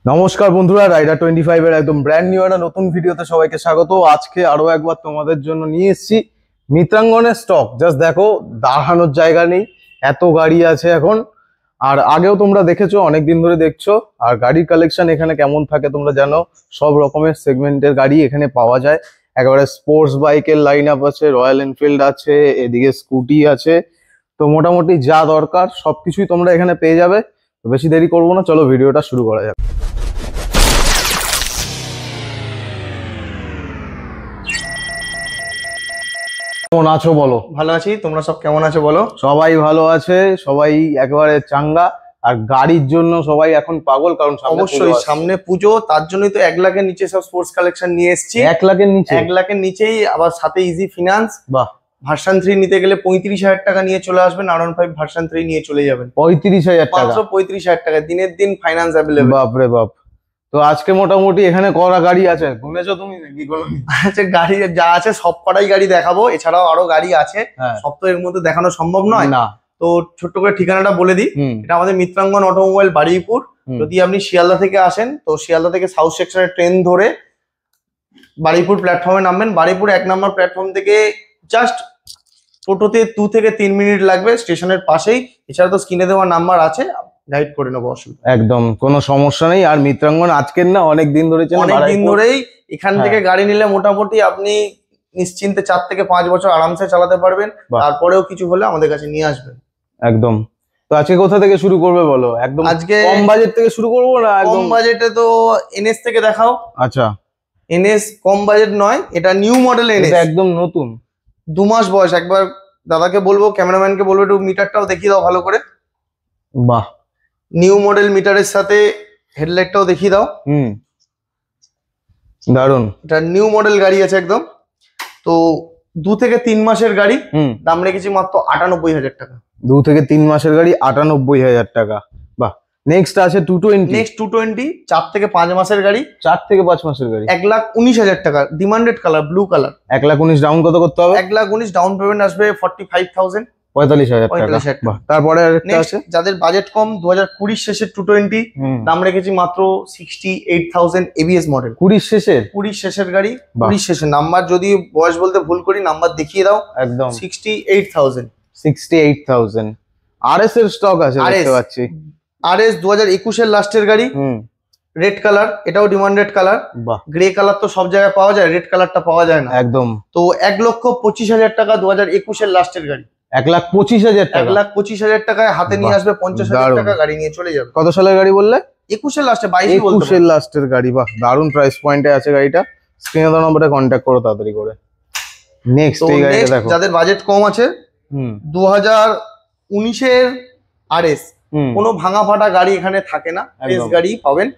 নমস্কার বন্ধুরা, রাইডার 25 এর একদম ব্র্যান্ড নিউ একটা নতুন ভিডিওতে সবাইকে স্বাগত। আজকে আরো একবার তোমাদের জন্য নিয়ে এসেছি মিত্রাঙ্গনের স্টক। জাস্ট দেখো, দাঁড়ানোর জায়গা নেই, এত গাড়ি আছে এখন। আর আগেও তোমরা দেখেছো, অনেকদিন ধরে দেখছো। আর গাড়ির কালেকশন এখানে কেমন থাকে তোমরা জানো, সব রকমের সেগমেন্টের গাড়ি এখানে পাওয়া যায়। একেবারে স্পোর্টস বাইকের লাইন আপ আছে, রয়্যাল এনফিল্ড আছে, এদিকে স্কুটি আছে। তো মোটামুটি যা দরকার সবকিছুই তোমরা এখানে পেয়ে যাবে। তো বেশি দেরি করবো না, চলো ভিডিওটা শুরু করা যাক। কেমন আছো বলো? ভালো আছি, তোমরা সব কেমন আছো বলো? সবাই ভালো আছে, সবাই একেবারে চাঙ্গা। আর গাড়ির জন্য সবাই এখন পাগল, কারণ অবশ্যই সামনে পুজো, তার জন্যই তো 1 লাখের নিচে সব স্পোর্টস কালেকশন নিয়ে এসেছি। 1 লাখের নিচে? 1 লাখের নিচেই, আবার সাথে ইজি ফিনান্স। বাহ। ভার্সন 3 নিতে গেলে 35,000 টাকা নিয়ে চলে আসবেন, R15 ভার্সন 3 নিয়ে চলে যাবেন 35,000 টাকা? মাত্র 35,000 টাকা, দিনের দিন ফাইন্যান্স অ্যাভেলেবল। বাপরে বাপ। তো আজকে মোটামুটি এখানে করা গাড়ি আছে, গুনেছো তুমি নাকি? আচ্ছা, গাড়ি যা আছে সব কটাই গাড়ি দেখাবো, এছাড়াও আরো গাড়ি আছে, সব তো এর মধ্যে দেখানো সম্ভব নয় না। তো ছোট্ট করে ঠিকানাটা বলে দিই, এটা আমাদের মিত্রাঙ্গন অটোমোবাইল, বারুইপুর। যদি আপনি শিয়ালদা থেকে আসেন তো শিয়ালদা থেকে সাউথ সেকশনের ট্রেন ধরে বারুইপুর প্ল্যাটফর্মে নামবেন। বারুইপুর 1 নম্বর প্ল্যাটফর্ম থেকে জাস্ট টোটোতে 2 থেকে 3 মিনিট লাগবে, স্টেশনের পাশেই। এছাড়া তো স্ক্রিনে দেওয়া নাম্বার আছে, গাইড করে নেবো, অসুবিধা একদম কোনো সমস্যা নেই। আর মিত্রাঙ্গন আজকের না, অনেকদিন ধরে, অনেক দিন ধরেই এখান থেকে গাড়ি নিলে মোটামুটি আপনি নিশ্চিন্তে 4 থেকে 5 বছর আরামসে চালাতে পারবেন। তারপরেও কিছু হলে আমাদের কাছে নিয়ে আসবেন। একদম। তো আজকে কোথা থেকে শুরু করবে বলো? একদম আজকে কম বাজেট থেকে শুরু করবো না? কম বাজেটে তো এনএস থেকে দেখাও। আচ্ছা, এনএস কম বাজেট নয়, এটা নিউ মডেল এনএস, একদম নতুন, 2 মাস বয়স। একবার দাদাকে বলবো, ক্যামেরাম্যানকে বলবো একটু মিটারটাও দেখিয়ে দাও ভালো করে। বাহ। নিউ মডেল মিটারের সাথে হেডলাইটটাও দেখিয়ে দাও। দারুন। এটা নিউ মডেল গাড়ি আছে একদম। তো 2 থেকে 3 মাসের গাড়ি, দাম রেখেছি মাত্র 98,000 টাকা। 2 থেকে 3 মাসের গাড়ি 98,000 টাকা। বাহ। নেক্সট আছে 220। নেক্সট 220, 4 থেকে 5 মাসের গাড়ি। 4 থেকে 5 মাসের গাড়ি 1,19,000 টাকা, demanded colour, blue colour. 1,19,000 down কত করতে হবে? 1,19,000 ডাউন পেমেন্ট আসবে 45,000। 45,000 টাকা। বাহ। তারপরে আরেকটা আছে, যাদের বাজেট কম, 2020 শেষের 220, দাম রেখেছি মাত্র 68,000, এবিএস মডেল। 20 শেষের? 20 শেষের গাড়ি, 20 শেষের। নাম্বার যদি বয়স বলতে ভুল করি, নাম্বার দেখিয়ে দাও। একদম 68,000। 68,000 আরএস এর স্টক আছে দেখতে পাচ্ছি। আরএস 2021 এর লাস্টের গাড়ি, রেড কালার, এটাও ডিমান্ডেড কালার। গ্রে কালার তো সব জায়গায় পাওয়া যায়, রেড কালারটা পাওয়া যায় না। একদম। তো 1,25,000 টাকা, 2021 এর লাস্টের গাড়ি। 1,25,000 টাকা? 1,25,000 টাকায় হাতে নিয়ে আসবে, 50,000 টাকা গাড়ি নিয়ে চলে যাবে। কত সালের গাড়ি বললে? 21 এর লাস্টে, 22 এর লাস্টের গাড়ি। বাহ, দারুন প্রাইস পয়েন্টে আছে গাড়িটা। স্ক্রিনে দেওয়া নম্বরে কন্ট্যাক্ট করো তাড়াতাড়ি করে। নেক্সট এই গাড়িটা দেখো, যাদের বাজেট কম আছে, 2019 এর আরএস। কোনো ভাঙা ফাটা গাড়ি এখানে থাকে না, ফ্রেশ গাড়ি পাবেন।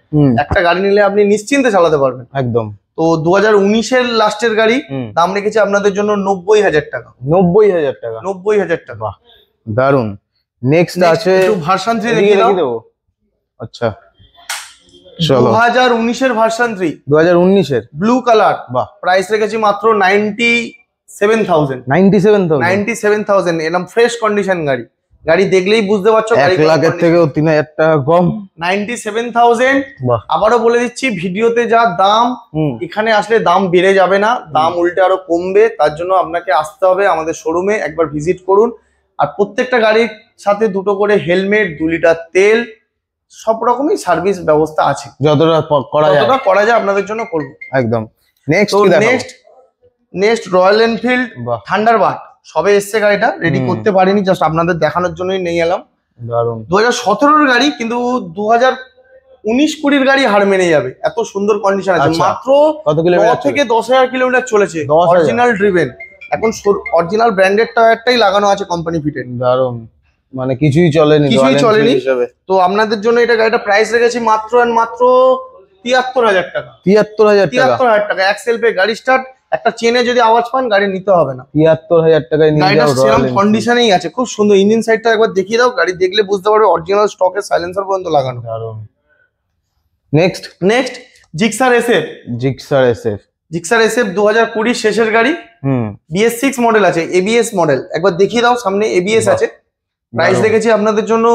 একটা গাড়ি নিলে আপনি নিশ্চিন্তে চালাতে পারবেন একদম। তো 2019 এর লাস্টের গাড়ি, দাম রেখেছে আপনাদের জন্য 90,000 টাকা। 90,000 টাকা? 90,000 টাকা। দারুন। নেক্সট আছে ভার্সন 3 দেখিয়ে দাও। আচ্ছা চলো, 2019 এর ভার্সন 3, 2019 এর ব্লু কালার। বাহ। প্রাইস রেখেছি মাত্র 97,000। 97,000 এরকম ফ্রেশ কন্ডিশন গাড়ি। গাড়ি দেখলেই বুঝতে পারছো 1 লাখের থেকেও 3,000 টাকা কম। 97,000। আবারও বলে দিচ্ছি, ভিডিওতে যা দাম, এখানে আসলে দাম বেড়ে যাবে না, দাম উল্টে আরো কমবে। তার জন্য আপনাকে আসতে হবে আমাদের শোরুমে, একবার ভিজিট করুন। আর প্রত্যেকটা গাড়ির সাথে 2টো করে হেলমেট, 2 লিটার তেল, সব রকমই সার্ভিস ব্যবস্থা আছে। যতটা করা যায় আপনাদের জন্য করবো একদম। নেক্সট রয়্যাল এনফিল্ড থান্ডারবার্ড, সবে এসছে গাড়িটা, রেডি করতে পারিনি, জাস্ট আপনাদের দেখানোর জন্যই নিয়ে এলাম। 2017 এর গাড়ি, কিন্তু 2019-20 গাড়ি হার মেনে যাবে, এত সুন্দর কন্ডিশন আছে। মাত্র কত কিলোমিটার থেকে 10,000 কিলোমিটার চলেছে, অরিজিনাল ড্রিভেন। এখন অরিজিনাল ব্র্যান্ডেড টায়ারটাই লাগানো আছে, কোম্পানি ফিটেড। দারুন, মানে কিছুই চলেনি। তো আপনাদের জন্য এটা গাড়িটা প্রাইস রেখেছি মাত্র 73,000 টাকা। 73,000 টাকা। এক্সেল পে, গাড়ি স্টার্ট। একটা চেনে যদি আওয়াজ পান, গাড়ি নিতে হবে না। 73,000 টাকায় নিয়ে যাও। সেরকম কন্ডিশনেই আছে, খুব সুন্দর। ইঞ্জিন সাইডটা একবার দেখিয়ে দাও, গাড়ি দেখলে বুঝতে পারবে অরিজিনাল স্টকের সাইলেন্সার পর্যন্ত লাগানো। Next Gixxer SF. 2020 শেষের গাড়ি, BS6 মডেল আছে, ABS মডেল। একবার দেখিয়ে দাও, সামনে ABS আছে। প্রাইস রেখেছি আপনাদের জন্য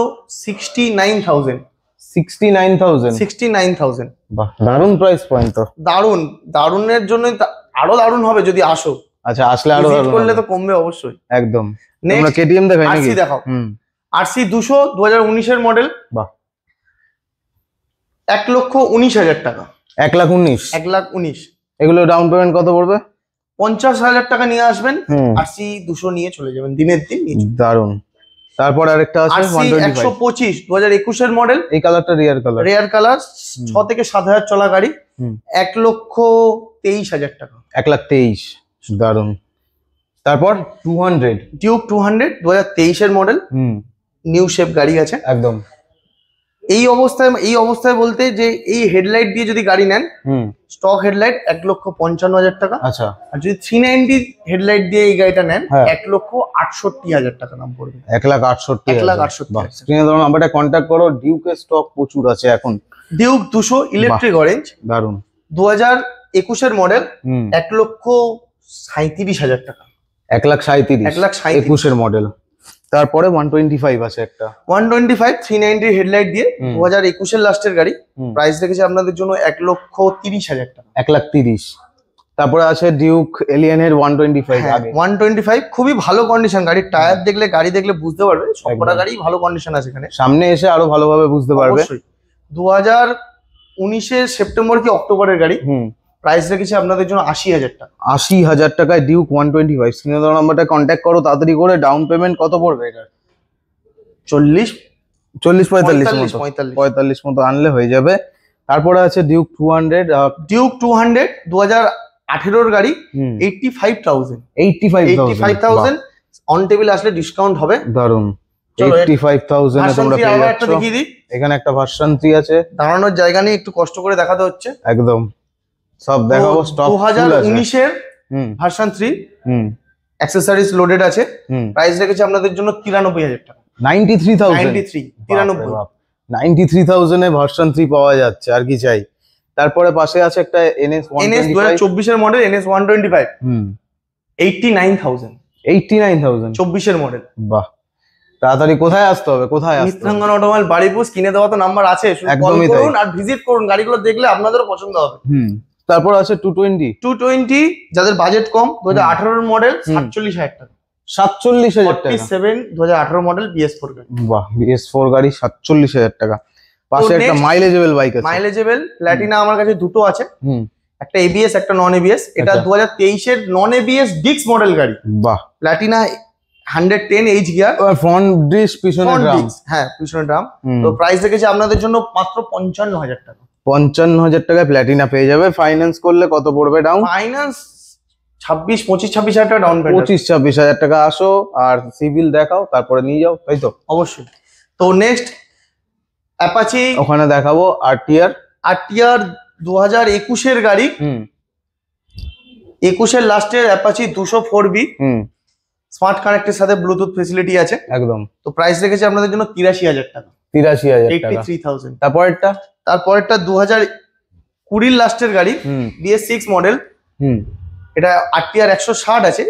69,000। 69,000 69,000। বাহ, দারুন প্রাইস পয়েন্ট তো। দারুন, দারুনের জন্য আরো দারুন হবে যদি আসো। আচ্ছা, আসলে আরো ভিজিট দারুন করলে হবে। তো কমবে অবশ্যই। একদম। Next, তোমরা কেটিএম দেখাই নাকি? আরসি দেখাও। আরসি 200 2019 এর মডেল। বাহ, 1,19,000 টাকা। 1,19,000 1,19,000। এগুলো ডাউন পেমেন্ট কত পড়বে? 50,000 টাকা নিয়ে আসবেন, আরসি 200 নিয়ে চলে যাবেন দিনের দিন। দারুন। তারপর আরেকটা আছে আরসি 125 2021 এর মডেল। এই কালারটা রেয়ার কালার 6 থেকে 7,000 চলা গাড়ি। 1,23,000 টাকা। 1,23,000 দারুন। তারপর 200 ডিউক 200 2023 এর মডেল। নিউ শেপ গাড়ি আছে একদম। এই অবস্থায় বলতে যে এই হেডলাইট দিয়ে যদি গাড়ি নেন, স্টক হেডলাইট 1,55,000 টাকা। আচ্ছা, আর যদি 390 হেডলাইট দিয়ে এই গাড়িটা নেন 1,68,000 টাকা দাম পড়বে। 1,68,000 স্ক্রিনে ধরুন নাম্বারটা কন্ট্যাক্ট করো। ডিউকের স্টক প্রচুর আছে এখন। ডিউক 200 ইলেকট্রিক অরেঞ্জ দারুন 2021 এর মডেল। 1,37,000 টাকা। 1,37,000 21 এর মডেল। তারপরে 125 আছে একটা 125 390 হেডলাইট দিয়ে 2021 এর লাস্টের গাড়ি। প্রাইস রেখেছে আপনাদের জন্য 1,30,000 টাকা। 1,30,000। তারপরে আছে ডিউক এলিয়ন এর 125 আগে 125 খুবই ভালো কন্ডিশন। গাড়ির টায়ার দেখলে গাড়ি দেখলে বুঝতে পারবে সবকটা গাড়ি ভালো কন্ডিশন আছে এখানে। সামনে এসে আরো ভালোভাবে বুঝতে পারবে। 2019 সেপ্টেম্বর কি অক্টোবরের গাড়ি। প্রাইস রেখেছে আপনাদের জন্য 80,000 টাকা। 80,000 টাকায় ডিউক 125। স্ক্রিনে দেওয়া নাম্বারটা কন্ট্যাক্ট করো তাড়াতাড়ি করে। ডাউন পেমেন্ট কত পড়বে এটা? 40-45 মতো আনলে হয়ে যাবে। তারপরে আছে ডিউক 200 2018 গাড়ি 85,000 অন টেবিল আসলে ডিসকাউন্ট হবে। দারুন 85,000 এ তোমরা পেয়ে যাচ্ছ। এখানে একটা ভার্সন 3 আছে। দাঁড়ানোর জায়গা নেই, একটু কষ্ট করে দেখাতে হচ্ছে। একদম সব দেখাবো। স্টক 2019 এর ভার্সন 3 অ্যাকসেসরিজ লোডেড আছে। প্রাইস রেখেছে আপনাদের জন্য 93,000 টাকা। 93,000 এ ভার্সন 3 পাওয়া যাচ্ছে, আর কি চাই। তারপরে পাশে আছে একটা NS 2024 এর মডেল NS 125 89,000 24 এর মডেল। বাহ, তাড়াতাড়ি কোথায় আসতে হবে? মিত্রাঙ্গন অটোমোবাইল বাড়িপুর। কিনে দেওয়া তো নাম্বার আছে, একদমই কল করুন আর ভিজিট করুন। গাড়িগুলো দেখলে আপনাদেরও পছন্দ হবে। তারপর আছে 220 যাদের বাজেট কম 2018 এর মডেল 47,000 টাকা। 47,000 টাকা 2018 মডেল BS4 গাড়ি। বাহ, BS4 গাড়ি 47,000 টাকা। পাশে একটা মাইলেজেবল বাইক আছে। মাইলেজেবল প্ল্যাটিনা আমার কাছে দুটো আছে। একটা ABS একটা নন ABS। এটা 2023 এর নন ABS ডিক্স মডেল গাড়ি। বাহ, Platina 110 H gear, front disc পিছনে ড্রাম। হ্যাঁ পিছনে ড্রাম। তো প্রাইস রেখেছে আপনাদের জন্য মাত্র 55,000 টাকা। 55,000 টাকায় প্ল্যাটিনা পেয়ে যাবে। ফাইন্যান্স করলে কত পড়বে ডাউন? ফাইন্যান্স 25,000 টাকা ডাউন পেমেন্ট। 25,000 টাকা আসো আর সিভিল দেখাও, তারপরে নিয়ে যাও, তাই তো? অবশ্যই। তো নেক্সট অ্যাপাচি ওখানে দেখাবো। RTR 2021 এর গাড়ি। 21 এর লাস্টের অ্যাপাচি 204B স্মার্ট কানেক্টের সাথে ব্লুটুথ ফেসিলিটি আছে একদম। তো প্রাইস রেখেছে আপনাদের জন্য 83,000 টাকা। 83,000 টাকা। 83,000। তারপরেরটা 2020 লাস্টের গাড়ি BS6 মডেল। এটা RTR 160 আছে,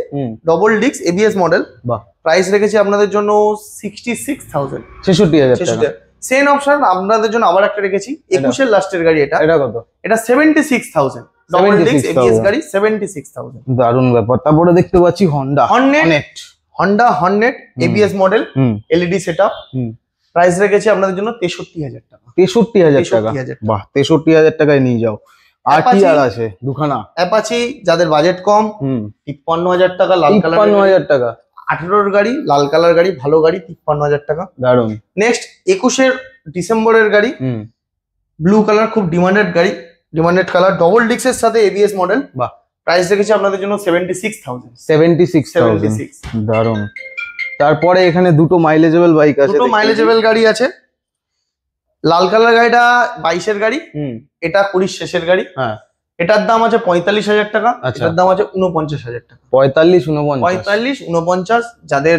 ডবল ডিস্ক ABS মডেল। বাহ, প্রাইস রেখেছে আপনাদের জন্য 66,000 66,000 টাকা। সেম অপশন আপনাদের জন্য আবার একটা রেখেছি 21 এর লাস্টের গাড়ি। এটা কত? এটা 76,000 ডবল ডিস্ক ABS গাড়ি 76,000। দারুণ ব্যাপার। তারপরে দেখতে পাচ্ছি Honda Hornet ABS model LED setup. Price রেখেছি আপনাদের জন্য 63,000 টাকা। 63,000 টাকা। বাহ, 63,000 টাকায় নিয়ে যাও। RTR আছে দুখানা। অ্যাপাচি যাদের বাজেট কম 53,000 টাকা। লাল কালার 53,000 টাকা। 18 গাড়ি, লাল কালার গাড়ি, ভালো গাড়ি, 53,000 টাকা। দারুন। নেক্সট 21 ডিসেম্বরের গাড়ি ব্লু কালার, খুব ডিমান্ডেড কালার, ডবল ডিস্কের সাথে ABS মডেল। বাহ, প্রাইস রেখেছি আপনাদের জন্য 76,000। দারুন। তারপরে এখানে দুটো মাইলেজেবল বাইক আছে। দুটো মাইলেজেবল গাড়ি আছে। লাল কালার গাড়িটা 22 এর গাড়ি, এটা 20 শেষের গাড়ি। হ্যাঁ, এটার দাম আছে 45,000 টাকা। এটার দাম আছে 49,000 টাকা। 45-49 যাদের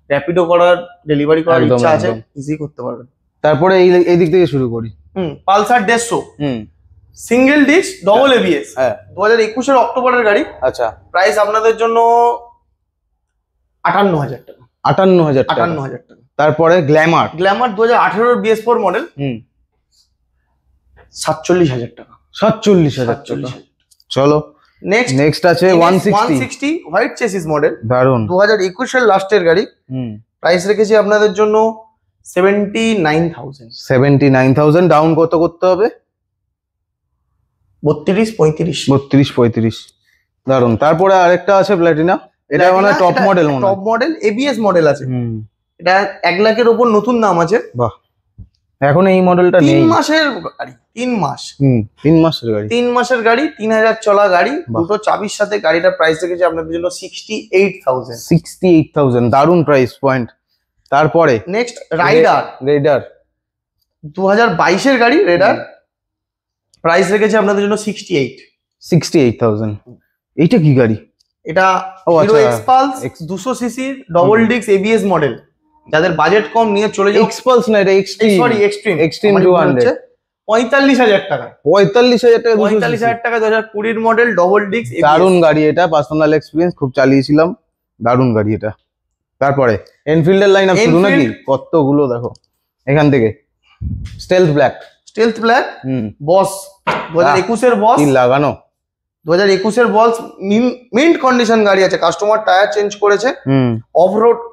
র্যাপিডো করার, ডেলিভারি করার ইচ্ছা আছে ইজি করতে পারবেন। তারপরে এই দিক থেকে শুরু করি। Pulsar 150 single disc double ABS। হ্যাঁ, 2021 এর অক্টোবরের গাড়ি। আচ্ছা, প্রাইস আপনাদের জন্য 58,000 টাকা। 58,000 টাকা। তারপরে গ্ল্যামার 2018 BS4 মডেল। 47,000 টাকা। 47,000 টাকা। চলো নেক্সট আছে 160 হোয়াইট চেসিস মডেল, দারুন। 2021 এর লাস্টের গাড়ি। প্রাইস রেখেছি আপনাদের জন্য 79,000। 79,000। ডাউন কত করতে হবে? 32-35। দারুন। তারপরে আরেকটা আছে প্ল্যাটিনা, এটা মানে top model, top model ABS model আছে। এটা 1 লাখের উপর নতুন দাম আছে। বাহ, এখন এই মডেলটা নেই। 3 মাসের গাড়ি, 3 মাস। 3 মাসের গাড়ি, 3 মাসের গাড়ি, 3000 চলা গাড়ি, দুটো চাবির সাথে। গাড়িটার প্রাইস রেখেছি আপনাদের জন্য 68,000। 68,000, দারুন প্রাইস পয়েন্ট। তারপরে নেক্সট রাইডার 2022 এর গাড়ি, রেডার। প্রাইস রেখেছি আপনাদের জন্য 68,000। এইটা কি গাড়ি? এটা hero Xpulse 200 CC double disc ABS model. যাদের বাজেট কম নিয়ে চলে যাও। এক্সপালস না, এটা এক্সট্রিম। Sorry, extreme 200। 45,000 টাকা। 45,000 টাকা। 45,000 টাকা 2020 মডেল ডবল ডিস্ক। দারুন গাড়ি এটা, পার্সোনাল এক্সপিরিয়েন্স, খুব চালিয়েছিলাম, দারুন গাড়ি এটা। তারপরে এনফিল্ডের লাইন আপ শুরু নাকি? কতগুলো দেখো এখান থেকে। স্টেলথ ব্ল্যাক বস 2021 এর বস, কি লাগানো। 2021 এর বস, মিন্ট কন্ডিশন গাড়ি আছে। কাস্টমার টায়ার চেঞ্জ করেছে,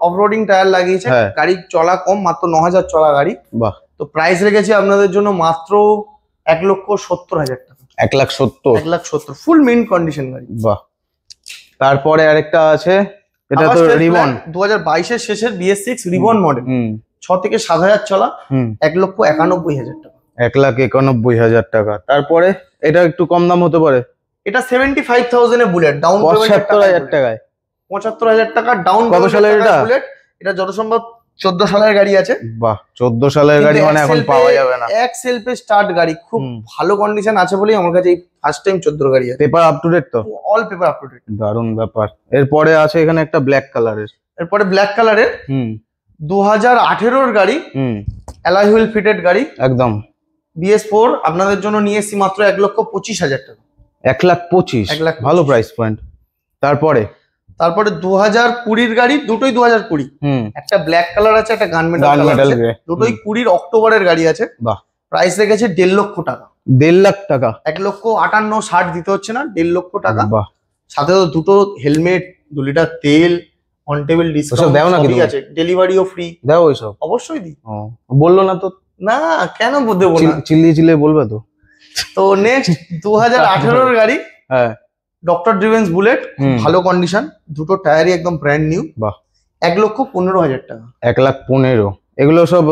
অফরোডিং টায়ার লাগিয়েছে। গাড়ি চলা কম, মাত্র 9,000 চলা গাড়ি। বাহ। তো প্রাইস রেখেছি আপনাদের জন্য মাত্র 1,70,000 টাকা। 1,70,000 ফুল মিন্ট কন্ডিশন গাড়ি। বাহ। তারপরে আরেকটা আছে, এটা তো রিবন 2022 এর শেষের BS6 রিবন মডেল, 6 থেকে 7,000 চলা, 1,91,000 টাকা। 1,91,000 টাকা। তারপরে এটা একটু কম দাম হতে পারে, এটা 75,000 এ বুলেট, ডাউন পেমেন্ট 75,000 টাকায়। 75,000 টাকা ডাউন। কত সালের এটা? বুলেট এটা যত সম্ভব 14 সালের গাড়ি আছে। বাহ, 14 সালের গাড়ি মানে এখন পাওয়া যাবে না। এক সেলফে স্টার্ট গাড়ি, খুব ভালো কন্ডিশন আছে বলেই আমার কাছে এই ফার্স্ট টাইম 14 গাড়ি আছে। পেপার আপ টু ডেট তো? All paper up to date. দারুন ব্যাপার। এরপরে আছে এখানে একটা ব্ল্যাক কালারের। এরপরে ব্ল্যাক কালারের 2018 এর গাড়ি, অ্যালয় হুইল ফিটেড গাড়ি একদম। BS4 আপনাদের জন্য নিয়ে এসেছি মাত্র 1,25,000 টাকা। 1,25,000, ভালো প্রাইস পয়েন্ট। তারপরে 2020 এর গাড়ি, দুটোই 2020। একটা ব্ল্যাক কালার আছে, একটা গান মেটাল আছে, দুটোই 20 অক্টোবরের গাড়ি আছে। বাহ। প্রাইস রেখেছে 1.5 লক্ষ টাকা। 1.5 লাখ টাকা। 1,58,60 দিতে হচ্ছে না, 1.5 লক্ষ টাকা। বাহ। সাথে তো দুটো হেলমেট, 2 লিটার তেল, অন টেবিল ডিসকাউন্ট দাও না, ঠিক আছে, ডেলিভারিও ফ্রি। দাও ওইসব? অবশ্যই দিই। বললো না তো? না, কেন দেবো না? চিল্লিয়ে বলবে তো। তো নেক্সট 2018 এর গাড়ি, ডক্টর ড্রিভেন্স বুলেট, ভালো কন্ডিশন, দুটো টায়ারই একদম ব্র্যান্ড নিউ। বাহ। 1,15,000 টাকা। 1,15,000। এগুলো সব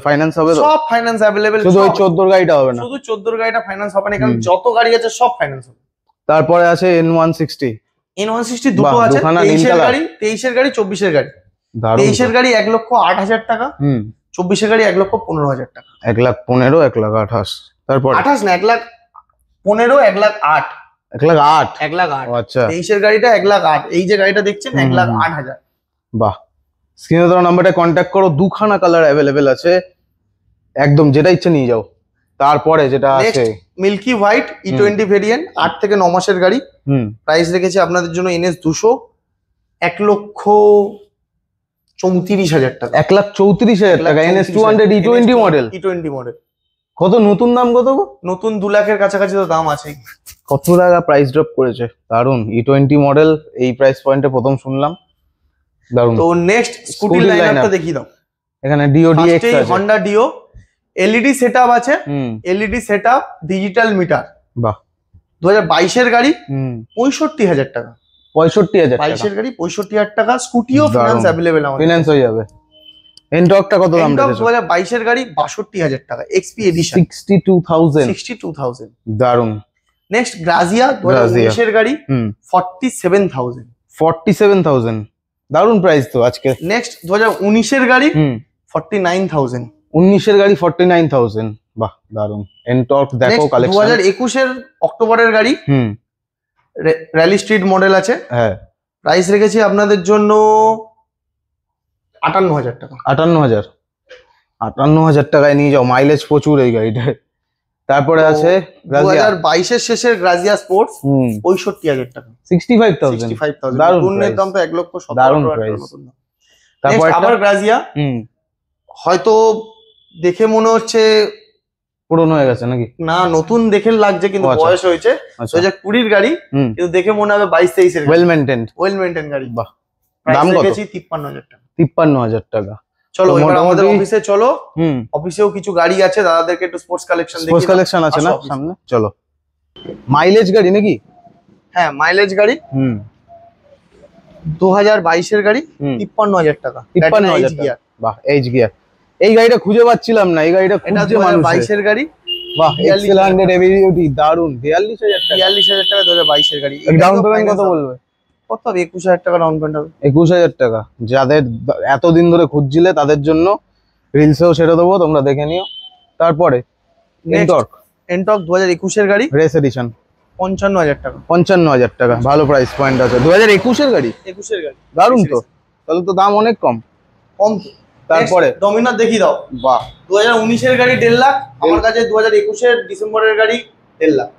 ফাইন্যান্স হবে তো? সব ফাইন্যান্স অ্যাভেলেবেল। শুধু ওই 14 গাড়িটা হবে না? শুধু 14 গাড়িটা ফাইন্যান্স হবে না, কারণ যত গাড়ি আছে সব ফাইন্যান্স হবে। তারপরে আছে N160। N160 দুটো আছে, 23 এর গাড়ি, 24 এর গাড়ি। 23 এর গাড়ি 1,08,000 টাকা, 24 এর গাড়ি 1,15,000 টাকা। 1,15,000, 1,28,000। তারপর 28 না, 1,15,000, 1,08,000। 1,08,000। 1,08,000। আচ্ছা। 23 এর গাড়িটা 1,08,000। এই যে গাড়িটা দেখছেন 1,08,000। বাহ। স্ক্রিনে দেওয়া নাম্বারটা কন্ট্যাক্ট করো, দুখানা কালার অ্যাভেলেবেল আছে, একদম যেটা ইচ্ছে নিয়ে যাও। তারপরে যেটা আছে মিল্কি হোয়াইট E20 ভেরিয়েন্ট, 8 থেকে 9 মাসের গাড়ি। প্রাইস রেখেছি আপনাদের জন্য NS 200, 1,34,000 টাকা। 1,34,000 টাকা। NS 200 E20 model. E20 model. কত নতুন দাম? কত নতুন 2 লাখের কাছাকাছি তো দাম আছে। কত টাকা প্রাইস ড্রপ করেছে, দারুন। E20 মডেল এই প্রাইস পয়েন্টে প্রথম শুনলাম, দারুন। তো নেক্সট স্কুটি লাইনআপটা দেখিয়ে দাও। এখানে ডিও DX আছে, হন্ডা ডিও, LED সেটআপ আছে, LED সেটআপ, ডিজিটাল মিটার। বাহ। 2022 এর গাড়ি, 65,000 টাকা। 65,000 টাকা। 22 এর গাড়ি 65,000 টাকা। স্কুটিও ফিনান্স अवेलेबल আমাদের। ফিনান্স হয়ে যাবে। এনটকটা কত দাম রেখেছো? 2022 এর গাড়ি 62,000 টাকা, XP এডিশন। 62,000। দারুন। নেক্সট গ্রাজিয়া 2019 এর গাড়ি, 47,000। 47,000, দারুন প্রাইস তো আজকে। নেক্সট 2019 এর গাড়ি, 49,000। 19 এর গাড়ি 49,000। বাহ, দারুন। এনটক দেখো কালেকশন। 2021 এর অক্টোবরের গাড়ি, র‍্যালি স্ট্রিট মডেল আছে। হ্যাঁ। প্রাইস রেখেছি আপনাদের জন্য 58,000 টাকা। 58,000 টাকায় নিয়ে যাও, মাইলেজ প্রচুর এই গাড়িটায়। তারপরে আছে 2022 এর শেষের গ্রাজিয়া স্পোর্টস, 65,000 টাকা। 65,000। দারুন দাম তো 1,17,000। দারুন প্রাইস। তারপর আবার গ্রাজিয়া, হয়তো দেখে মনে হচ্ছে পুরনো হয়ে গেছে নাকি? না, নতুন দেখে লাগছে কিন্তু বয়স হয়েছে 2020 গাড়ি, কিন্তু দেখে মনে হবে 22-23 এর। ওয়েল মেইনটেইন গাড়ি। বাহ, দাম কত? 53,000 টাকা। 53,000 টাকা। চলো এবার আমাদের অফিসে চলো। অফিসেও কিছু গাড়ি আছে, দাদাদেরকে একটু স্পোর্টস কালেকশন দেখি। স্পোর্টস কালেকশন আছে না সামনে? চলো। মাইলেজ গাড়ি নাকি? হ্যাঁ, মাইলেজ গাড়ি। 2022 এর গাড়ি, 53,000 টাকা। 53,000 টাকা। বাহ, এইচ গিয়ার। এই গাড়িটা খুঁজে পাচ্ছিলাম না, এই গাড়িটা খুঁজছে মানুষ। 2022 এর গাড়ি। বাহ, এক্সেলেন্ট এবিলিটি, দারুন। 42,000 টাকা। 42,000 টাকা 2022 এর গাড়ি। ডাউন পেমেন্ট কত বলবে? কত হবে? 21,000 টাকা ডাউন পেমেন্ট হবে। 21,000 টাকা। যাদের এতদিন ধরে খুঁজছিলে তাদের জন্য রিলসেও ছেড়ে দেবো, তোমরা দেখে নিও। তারপরে এনটর্ক 2021 এর গাড়ি, রেস এডিশন, 55,000 টাকা। 55,000 টাকা, ভালো প্রাইস পয়েন্ট আছে। 2021 এর গাড়ি, 21 এর গাড়ি, দারুন তো। তাহলে তো দাম অনেক কম। তারপরে ডমিনার দেখিয়ে দাও। বাহ, 2019 এর গাড়ি 1.5 লাখ। আমার কাছে 2021 এর ডিসেম্বরের গাড়ি 1.5 লাখ।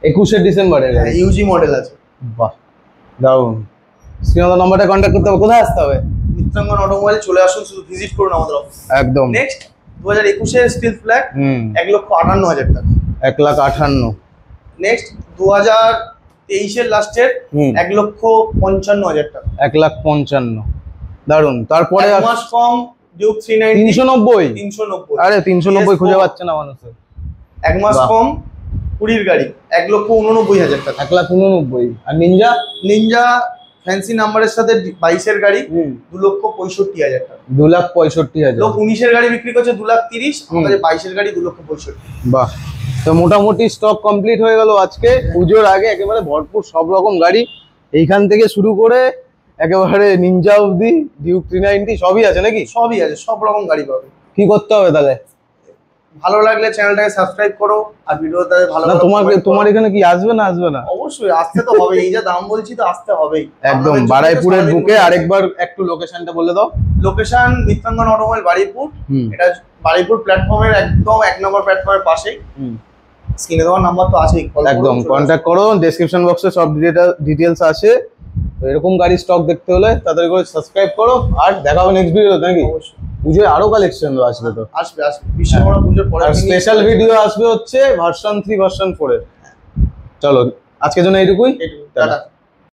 21 এর ডিসেম্বরের গাড়ি, ইউজি মডেল আছে। বাহ, দারুন। স্ক্রিনে নাম্বারটা কন্ট্যাক্ট করতে হবে। কোথায় আসতে হবে? মিত্রাঙ্গন অটোমোবাইল চলে আসুন, শুধু ভিজিট করুন আমাদের অফিস। একদম। নেক্সট 2021 এর স্টিল ফ্ল্যাগ, 1,58,000 টাকা। 1,58,000। নেক্সট 2023 এর লাস্টের 1,55,000 টাকা। 1,55,000, দারুন। তারপরে এক মাস কম ডিউক 390, 390। আরে 390 খুঁজে পাচ্ছে না মানুষ। এক মাস কম 20 এর গাড়ি, 1,89,000 টাকা। 1,89,000। আর নিনজা ফ্যান্সি নাম্বারের সাথে 22 এর গাড়ি, 2,65,000 টাকা। 2,65,000। লোক 19 এর গাড়ি বিক্রি করছে 2,30,000, আমাদের 22 এর গাড়ি 2,65,000। বাহ, তো মোটামুটি স্টক কমপ্লিট হয়ে গেল আজকে। পুজোর আগে একেবারে ভরপুর সব রকম গাড়ি, এইখান থেকে শুরু করে একেবারে নিনজা অবধি, ডিউক 390 সবই আছে নাকি? সবই আছে, সব রকম গাড়ি পাবে। কি করতে হবে তাহলে? ভালো লাগলে চ্যানেলটাকে সাবস্ক্রাইব করো, আর ভিডিওটা ভালো না, তোমার এখানে কি আসবে না? অবশ্যই আসতে তো হবে, এই যা দাম বলছি তো আসতে হবেই। একদম বারাইপুরের বুকে। আরেকবার একটু লোকেশনটা বলে দাও। Location Mitrangan automobile Baruipur. এটা বারুইপুর প্ল্যাটফর্মের একদম 1 নম্বর প্ল্যাটফর্মের পাশেই। স্ক্রিনে দেওয়ার নাম্বার তো আছেই, একদম কন্ট্যাক্ট করো। ডেসক্রিপশন বক্সে সব ডিটেইলস আছে। তো এরকম গাড়ি স্টক দেখতে হলে তাড়াতাড়ি করে সাবস্ক্রাইব করো। আর দেখা হবে নেক্সট ভিডিওতে নাকি? অবশ্যই। পুজোয় আরো কালেকশন আসবে তো। আসবে বিশ্বকর্মা পুজোর পরে স্পেশাল ভিডিও আসবে হচ্ছে ভার্সন 3 ভার্সন 4 এর। চলো আজকের জন্য এইটুকুই, টাটা।